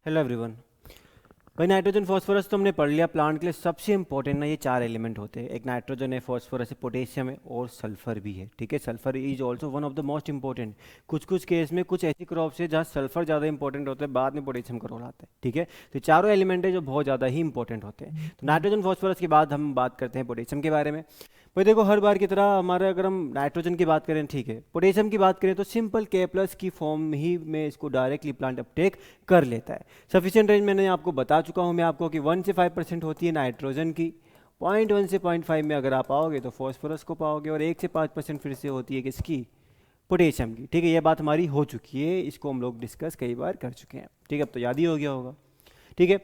Hello everyone. भाई nitrogen phosphorus तो हमने पढ़ लिया। प्लांट के लिए सबसे इंपॉर्टेंट ना ये चार एलिमेंट होते हैं। एक नाइट्रोजन है, फॉस्फोरस है, पोटेशियम है और सल्फर भी है। ठीक है, sulphur is also one of the most important. कुछ कुछ केस में कुछ ऐसी क्रॉप्स है जहाँ सल्फर ज़्यादा इंपॉर्टेंट होता है, बाद में पोटेशियम का रोल आता है। ठीक है, तो चारों एलिमेंट है जो बहुत ज़्यादा ही इंपॉर्टेंट होते हैं। तो नाइट्रोजन फॉस्फोरस के बाद हम बात करते हैं पोटेशियम के बारे में। भाई देखो, हर बार की तरह हमारे अगर हम नाइट्रोजन की बात करें, ठीक है, पोटेशियम की बात करें तो सिंपल के प्लस की फॉर्म ही में इसको डायरेक्टली प्लांट अपटेक कर लेता है। सफिशिएंट रेंज मैंने आपको बता चुका हूँ मैं आपको कि 1 से 5% होती है नाइट्रोजन की। 0.1 से 0.5 में अगर आप पाओगे तो फॉस्फोरस को पाओगे, और 1 से 5% फिर से होती है किसकी? पोटेशियम की। ठीक है, ये बात हमारी हो चुकी है, इसको हम लोग डिस्कस कई बार कर चुके हैं। ठीक है, अब तो याद ही हो गया होगा। ठीक है,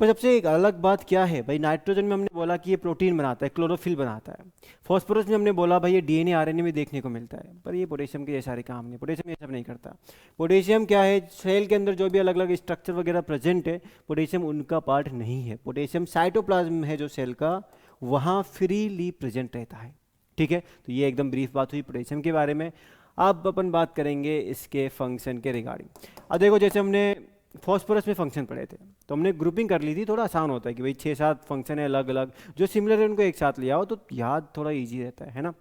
पर सबसे एक अलग बात क्या है भाई, नाइट्रोजन में हमने बोला कि ये प्रोटीन बनाता है, क्लोरोफिल बनाता है। फॉस्फोरस में हमने बोला भाई ये डीएनए आरएनए में देखने को मिलता है। पर ये पोटेशियम के ये सारे काम नहीं, पोटेशियम ये सब नहीं करता। पोटेशियम क्या है, सेल के अंदर जो भी अलग अलग स्ट्रक्चर वगैरह प्रेजेंट है, पोटेशियम उनका पार्ट नहीं है। पोटेशियम साइटोप्लाज्म है जो सेल का, वहाँ फ्रीली प्रेजेंट रहता है। ठीक है, तो ये एकदम ब्रीफ बात हुई पोटेशियम के बारे में। अब अपन बात करेंगे इसके फंक्शन के रिगार्डिंग। अब देखो, जैसे हमने फॉस्फोरस में फंक्शन पढ़े थे तो हमने ग्रुपिंग कर ली थी, थोड़ा आसान होता है कि भाई 6-7 फंक्शन है अलग अलग, जो सिमिलर है उनको एक साथ ले आओ तो याद थोड़ा इजी रहता है ना।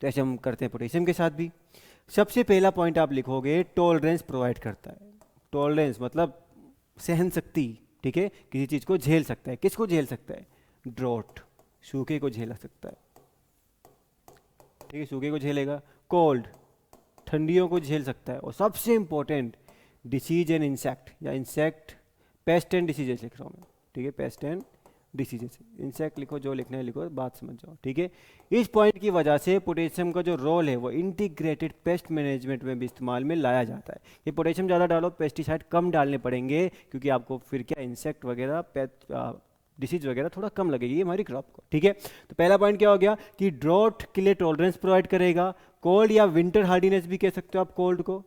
तो ऐसे हम करते हैं पोटेशियम के साथ भी। सबसे पहला पॉइंट आप लिखोगे, टॉलरेंस प्रोवाइड करता है। टॉलरेंस मतलब सहन शक्ति। ठीक है, किसी चीज़ को झेल सकता है। किसको झेल सकता है? ड्रॉट, सूखे को झेल सकता है। ठीक है, सूखे को झेलेगा। कोल्ड, ठंडियों को झेल सकता है। और सबसे इंपॉर्टेंट, डिसीज एंड इंसेक्ट, या इंसेक्ट, पेस्ट एंड डिसीजेस लिख रहा हूँ मैं। ठीक है, पेस्ट एंड डिसीजेस, इंसेक्ट लिखो, जो लिखना है लिखो, बात समझ जाओ। ठीक है, इस पॉइंट की वजह से पोटेशियम का जो रोल है वो इंटीग्रेटेड पेस्ट मैनेजमेंट में भी इस्तेमाल में लाया जाता है। ये पोटेशियम ज़्यादा डालो, पेस्टिसाइड कम डालने पड़ेंगे, क्योंकि आपको फिर क्या इंसेक्ट वगैरह, पेस्ट डिसीज वगैरह थोड़ा कम लगेगी हमारी क्रॉप को। ठीक है, तो पहला पॉइंट क्या हो गया कि ड्रॉट के लिए टॉलरेंस प्रोवाइड करेगा। कोल्ड या विंटर हार्डीनेस भी कह सकते हो आप कोल्ड को,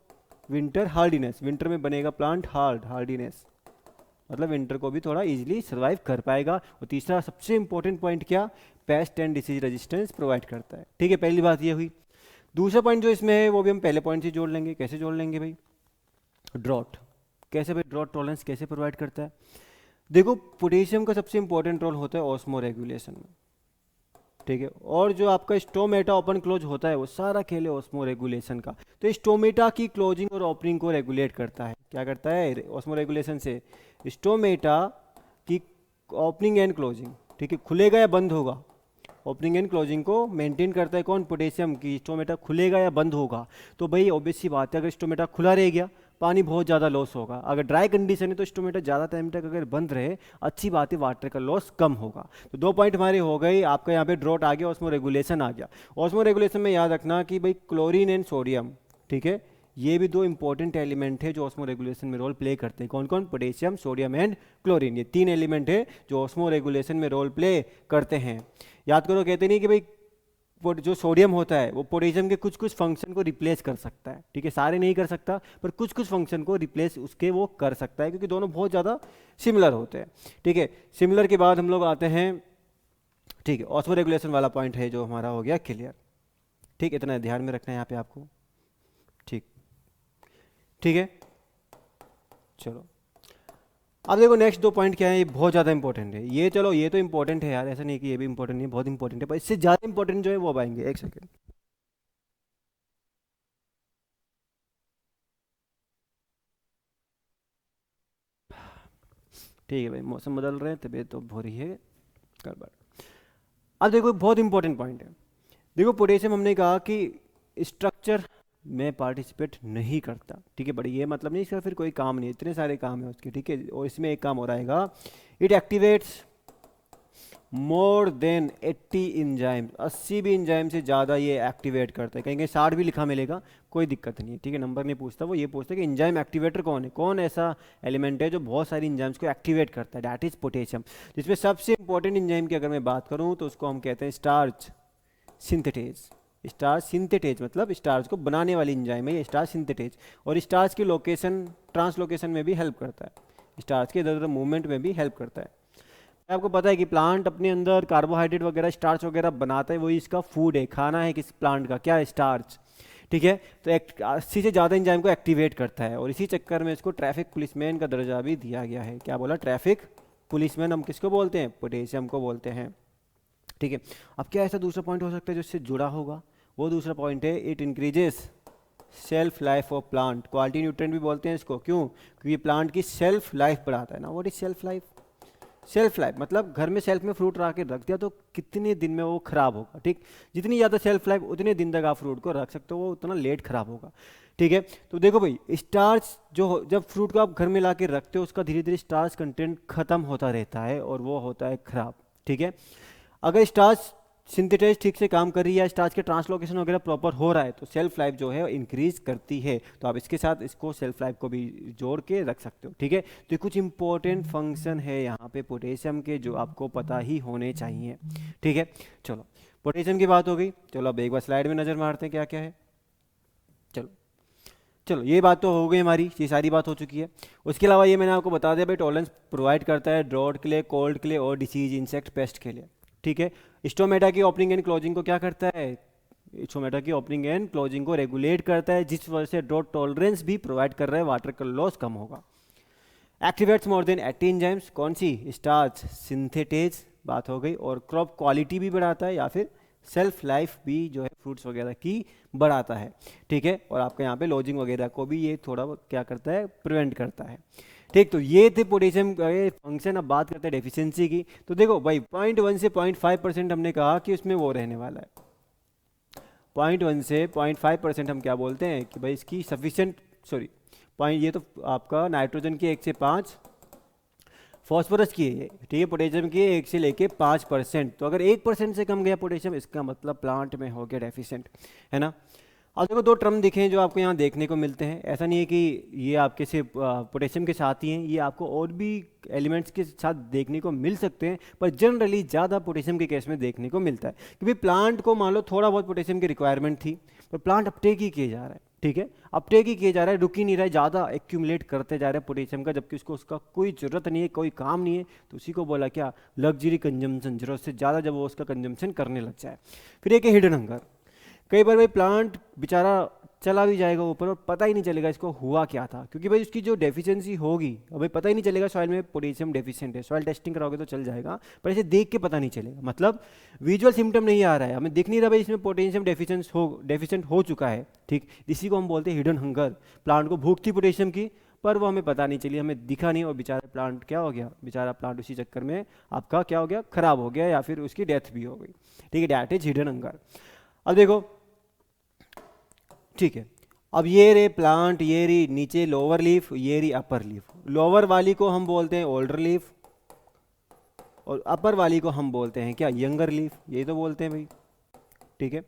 विंटर हार्डीनेस, विंटर में बनेगा प्लांट हार्डीनेस, मतलब विंटर को भी थोड़ा इजीली सर्वाइव कर पाएगा। और तीसरा सबसे इंपॉर्टेंट पॉइंट क्या, paste and disease resistance provide करता है। ठीक है, पहली बात ये हुई। दूसरा पॉइंट जो इसमें है वो भी हम पहले पॉइंट से जोड़ लेंगे। कैसे जोड़ लेंगे भाई? ड्रॉट, कैसे भाई ड्रॉट टॉलरेंस कैसे प्रोवाइड करता है? देखो, पोटेशियम का सबसे इंपॉर्टेंट रोल होता है ऑस्मो रेगुलेशन में। ठीक है, और जो आपका स्टोमेटा ओपन क्लोज होता है वो सारा खेल है ऑस्मो रेगुलेशन का। तो स्टोमेटा की क्लोजिंग और ओपनिंग को रेगुलेट करता है। क्या करता है ऑस्मो रेगुलेशन से? स्टोमेटा की ओपनिंग एंड क्लोजिंग। ठीक है, खुलेगा या बंद होगा, ओपनिंग एंड क्लोजिंग को मेंटेन करता है कौन? पोटेशियम की। स्टोमेटा खुलेगा या बंद होगा, तो भाई ऑब्वियस सी बात है, अगर स्टोमेटा खुला रह गया पानी बहुत ज़्यादा लॉस होगा। अगर ड्राई कंडीशन है तो स्टोमेटा ज़्यादा टाइम तक अगर बंद रहे, अच्छी बात है, वाटर का लॉस कम होगा। तो दो पॉइंट हमारे हो गए। आपका यहाँ पे ड्रॉट आ गया, ऑस्मो रेगुलेशन आ गया। ऑस्मो रेगुलेशन में याद रखना कि भाई क्लोरीन एंड सोडियम, ठीक है, ये भी दो इंपॉर्टेंट एलिमेंट है जो ऑस्मो रेगुलेशन में रोल प्ले करते हैं। कौन कौन? Potassium, sodium and chlorine. ये तीन एलिमेंट है जो ऑस्मो रेगुलेशन में रोल प्ले करते हैं। याद करो, कहते नहीं कि भाई जो सोडियम होता है वो पोटेशियम के कुछ कुछ फंक्शन को रिप्लेस कर सकता है। ठीक है, सारे नहीं कर सकता, पर कुछ कुछ फंक्शन को रिप्लेस उसके वो कर सकता है, क्योंकि दोनों बहुत ज़्यादा सिमिलर होते हैं। ठीक है, सिमिलर के बाद हम लोग आते हैं, ठीक है, ऑस्मो रेगुलेशन वाला पॉइंट है जो हमारा हो गया क्लियर। ठीक, इतना ध्यान में रखना है यहाँ पे आपको। ठीक, ठीक है, चलो अब देखो नेक्स्ट दो पॉइंट क्या है, ये बहुत ज़्यादा इंपॉर्टेंट है। ये चलो, ये तो इंपॉर्टेंट है यार, ऐसा नहीं कि ये भी इंपॉर्टेंट नहीं है, बहुत इंपॉर्टेंट है, पर इससे ज़्यादा इंपॉर्टेंट जो है वो अब आएंगे। एक सेकेंड। ठीक है भाई, मौसम बदल रहे हैं, तबीयत तो हो रही है गड़बड़। अब देखो बहुत इंपॉर्टेंट पॉइंट है। देखो, पोटेशियम हमने कहा कि स्ट्रक्चर में पार्टिसिपेट नहीं करता। ठीक है, बड़ी ये मतलब नहीं इसका फिर कोई काम नहीं है, इतने सारे काम है उसके। ठीक है, और इसमें एक काम हो रहेगा, it activates more than 80 enzyme, 80 भी इंजाइम से ज़्यादा ये एक्टिवेट करता है। कहीं कहीं 60 भी लिखा मिलेगा, कोई दिक्कत नहीं है। ठीक है, नंबर नहीं पूछता, वो ये पूछता है कि इंजाइम एक्टिवेटर कौन है, कौन ऐसा एलिमेंट है जो बहुत सारी इंजाइम्स को एक्टिवेट करता है। That is potassium. जिसमें सबसे इंपॉर्टेंट इंजाइम की अगर मैं बात करूँ तो उसको हम कहते हैं स्टार्च सिंथेटेज। स्टार्च सिंथेटेज मतलब स्टार्च को बनाने वाली इंजाइम है ये स्टार्च सिंथेटेज। और स्टार्च की लोकेशन ट्रांसलोकेशन में भी हेल्प करता है, स्टार्च के इधर उधर मूवमेंट में भी हेल्प करता है। आपको पता है कि प्लांट अपने अंदर कार्बोहाइड्रेट वगैरह स्टार्च वगैरह बनाता है, वही इसका फूड है, खाना है किस प्लांट का, क्या है? स्टार्च। ठीक है। तो 80 से ज़्यादा एंजाइम को एक्टिवेट करता है और इसी चक्कर में इसको ट्रैफिक पुलिसमैन का दर्जा भी दिया गया है। क्या बोला? ट्रैफिक पुलिसमैन हम किसको बोलते हैं? पोटेशियम को बोलते हैं। ठीक है। अब क्या ऐसा दूसरा पॉइंट हो सकता है जो इससे जुड़ा होगा? वो दूसरा पॉइंट है it increases self life of plant. Quality nutrient भी बोलते हैं इसको, क्यों? क्योंकि प्लांट की सेल्फ लाइफ बढ़ाता है ना। What is self life? Self life मतलब घर में सेल्फ में फ्रूट ला के रख दिया तो कितने दिन में वो खराब होगा। ठीक, जितनी ज़्यादा सेल्फ लाइफ उतने दिन तक आप फ्रूट को रख सकते हो, वो उतना लेट खराब होगा। ठीक है। तो देखो भाई, स्टार्च जब फ्रूट को आप घर में ला के रखते हो उसका धीरे धीरे स्टार्च कंटेंट खत्म होता रहता है और वो होता है खराब। ठीक है। अगर स्टार्च सिंथेटाइज ठीक से काम कर रही है, स्टार्च के ट्रांसलोकेशन वगैरह प्रॉपर हो रहा है तो सेल्फ लाइफ जो है इंक्रीज करती है। तो आप इसके साथ इसको सेल्फ लाइफ को भी जोड़ के रख सकते हो। ठीक है। तो ये कुछ इंपॉर्टेंट फंक्शन है यहाँ पे पोटेशियम के जो आपको पता ही होने चाहिए। ठीक है। चलो, पोटेशियम की बात हो गई। चलो अब एक बार स्लाइड में नज़र मारते हैं क्या क्या है। चलो चलो ये बात तो हो गई हमारी, ये सारी बात हो चुकी है। उसके अलावा ये मैंने आपको बता दिया भाई, टॉलरेंस प्रोवाइड करता है ड्रॉट के लिए, कोल्ड के लिए और डिसीज, इंसेक्ट, पेस्ट के लिए। ठीक है। स्टोमेटा की ओपनिंग एंड क्लोजिंग को क्या करता है? स्टोमेटा की ओपनिंग एंड क्लोजिंग को रेगुलेट करता है, जिस वजह से ड्रॉट टॉलरेंस भी प्रोवाइड कर रहा है, वाटर का लॉस कम होगा। एक्टिवेट्स मोर देन 80 एंजाइम्स, कौन सी? स्टार्च सिंथेटेज, बात हो गई। और क्रॉप क्वालिटी भी बढ़ाता है या फिर सेल्फ लाइफ भी जो है फ्रूट्स वगैरह की बढ़ाता है। ठीक है। और आपका यहाँ पे लॉजिंग वगैरह को भी ये थोड़ा क्या करता है? प्रिवेंट करता है। ठीक, तो ये थे पोटेशियम का ये फंक्शन। अब बात करते हैं डेफिशिएंसी की। तो देखो भाई 0.1 से 0.5% हमने कहा कि उसमें वो रहने वाला है। 0.1 से 0.5% हम क्या बोलते हैं कि भाई इसकी सफिशिएंट, सॉरी पॉइंट, ये तो आपका नाइट्रोजन की 1 से 5, फॉस्फोरस की है ये। ठीक है। पोटेशियम की 1 से लेके 5%। तो अगर 1% से कम गया पोटेशियम, इसका मतलब प्लांट में हो गया डेफिशिएंट, है ना। अब देखो 2 टर्म दिखे हैं जो आपको यहाँ देखने को मिलते हैं। ऐसा नहीं है कि ये आपके से पोटेशियम के साथ ही हैं, ये आपको और भी एलिमेंट्स के साथ देखने को मिल सकते हैं, पर जनरली ज़्यादा पोटेशियम के केस में देखने को मिलता है। क्योंकि प्लांट को मान लो थोड़ा बहुत पोटेशियम की रिक्वायरमेंट थी, पर प्लांट अपटेक ही किए जा रहा है। ठीक है। अपटेक ही किए जा रहा है, रुक ही नहीं रहा है, ज़्यादा एक्यूमुलेट करते जा रहे हैं पोटेशियम का, जबकि उसको उसका कोई ज़रूरत नहीं है, कोई काम नहीं है। तो उसी को बोला क्या? लग्जरी कंजम्पशन, जरूरत से ज़्यादा जब वो उसका कंजम्पशन करने लग जाए। फिर एक हिडन हंगर। कई बार भाई प्लांट बेचारा चला भी जाएगा ऊपर और पता ही नहीं चलेगा इसको हुआ क्या था, क्योंकि भाई उसकी जो डेफिशिएंसी होगी, अब भाई पता ही नहीं चलेगा सॉइल में पोटेशियम डेफिशिएंट है। सॉइल टेस्टिंग कराओगे तो चल जाएगा, पर इसे देख के पता नहीं चलेगा। मतलब विजुअल सिम्टम नहीं आ रहा है, हमें दिख नहीं रहा भाई इसमें पोटेशियम डेफिशिएंट हो चुका है। ठीक, इसी को हम बोलते हैं हिडन हंगर। प्लांट को भूख थी पोटेशियम की, पर वो हमें पता नहीं चली, हमें दिखा नहीं, और बेचारा प्लांट क्या हो गया? बेचारा प्लांट उसी चक्कर में आपका क्या हो गया? खराब हो गया, या फिर उसकी डेथ भी हो गई। ठीक है, डैट इज हिडन हंगर। अब देखो, ठीक है, अब ये रे प्लांट, ये रही नीचे लोअर लीफ, ये रही अपर लीफ। लोअर वाली को हम बोलते हैं ओल्डर लीफ और अपर वाली को हम बोलते हैं क्या? Younger leaf. ये तो बोलते हैं भाई। ठीक है।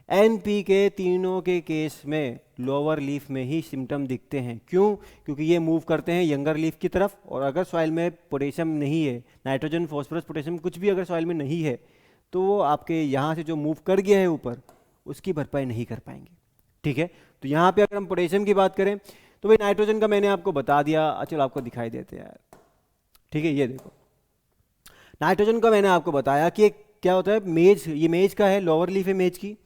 एनपी के तीनों के केस में लोअर लीफ में ही सिम्टम दिखते हैं। क्यों? क्योंकि ये मूव करते हैं यंगर लीफ की तरफ, और अगर सॉइल में पोटेशियम नहीं है, नाइट्रोजन फॉस्फोरस पोटेशियम कुछ भी अगर सॉइल में नहीं है, तो वो आपके यहाँ से जो मूव कर गया है ऊपर, उसकी भरपाई नहीं कर पाएंगे। ठीक है। तो यहाँ पे अगर हम पोटेशियम की बात करें तो भाई नाइट्रोजन का मैंने आपको बता दिया। चलो आपको दिखाई देते हैं यार। ठीक है, ये देखो नाइट्रोजन का मैंने आपको बताया कि क्या होता है, मेज, ये मेज का है, लोअर लीफ है मेज की।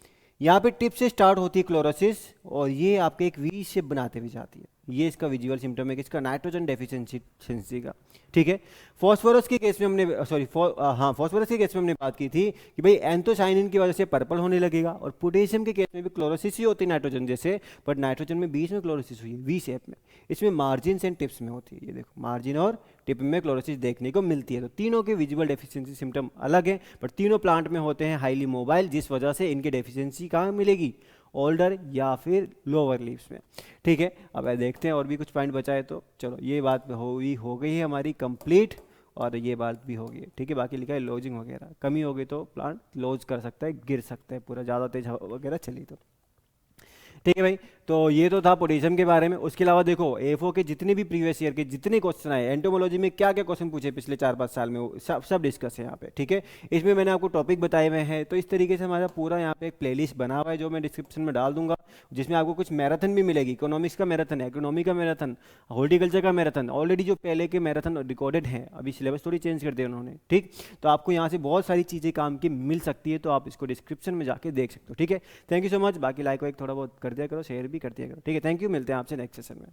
यहाँ पे टिप से स्टार्ट होती है क्लोरोसिस, और ये आपके एक वी शेप बनाते हुए जाती है। ये इसका विजुअल सिम्टम है किसका? नाइट्रोजन डेफिशिएंसी का। ठीक है। फॉस्फोरस के केस में हमने फॉस्फोरस के केस में हमने बात की थी कि भाई एंथोसाइनिन की वजह से पर्पल होने लगेगा, और पोटेशियम के केस में भी क्लोरोसिस ही होती है नाइट्रोजन जैसे, बट नाइट्रोजन में बीच में क्लोरोसिस हुई है वी शेप में। इसमें मार्जिन एंड टिप्स में होती है। ये देखो मार्जिन और टिप में क्लोरोसिस देखने को मिलती है। तो तीनों के विजुअल डेफिशिएंसी सिम्टम अलग है, बट तीनों प्लांट में होते हैं हाईली मोबाइल, जिस वजह से इनकी डेफिशिएंसी कहाँ मिलेगी? ओल्डर या फिर लोअर लीव्स में। ठीक है। अब देखते हैं और भी कुछ पॉइंट बचा है तो चलो, ये बात हो गई है हमारी कंप्लीट, और ये बात भी हो गई है। ठीक है। बाकी लिखा है लॉजिंग वगैरह, कमी हो गई तो प्लांट लॉज कर सकता है, गिर सकता है पूरा, ज़्यादा तेज हवा वगैरह चली तो। ठीक है भाई। तो ये तो था पोटेशियम के बारे में। उसके अलावा देखो एफओ के जितने भी प्रीवियस ईयर के जितने क्वेश्चन आए, एंटोमोलॉजी में क्या क्या क्वेश्चन पूछे पिछले 4-5 साल में, वो सब सब डिस्कस है यहाँ पे, ठीक है। इसमें मैंने आपको टॉपिक बताए हुए हैं। तो इस तरीके से हमारा पूरा यहाँ पे एक प्लेलिस्ट बना हुआ है जो मैं डिस्क्रिप्शन में डाल दूंगा, जिसमें आपको कुछ मैराथन भी मिलेगी। इकोनॉमिक्स का मैराथन है, इकोनॉमी का मैराथन, हॉर्टिकल्चर का मैराथन, ऑलरेडी जो पहले के मैराथन रिकॉर्डेड हैं, अभी सिलेबस थोड़ी चेंज कर दिया उन्होंने, ठीक। तो आपको यहाँ से बहुत सारी चीज़ें काम की मिल सकती है, तो आप इसको डिस्क्रिप्शन में जाके देख सकते हो, ठीक है। Thank you so much. बाकी लाइक वाइक थोड़ा बहुत कर दिया करो, शेयर भी कर दिया करो, ठीक है। थैंक यू, मिलते हैं आपसे नेक्स्ट सेशन में।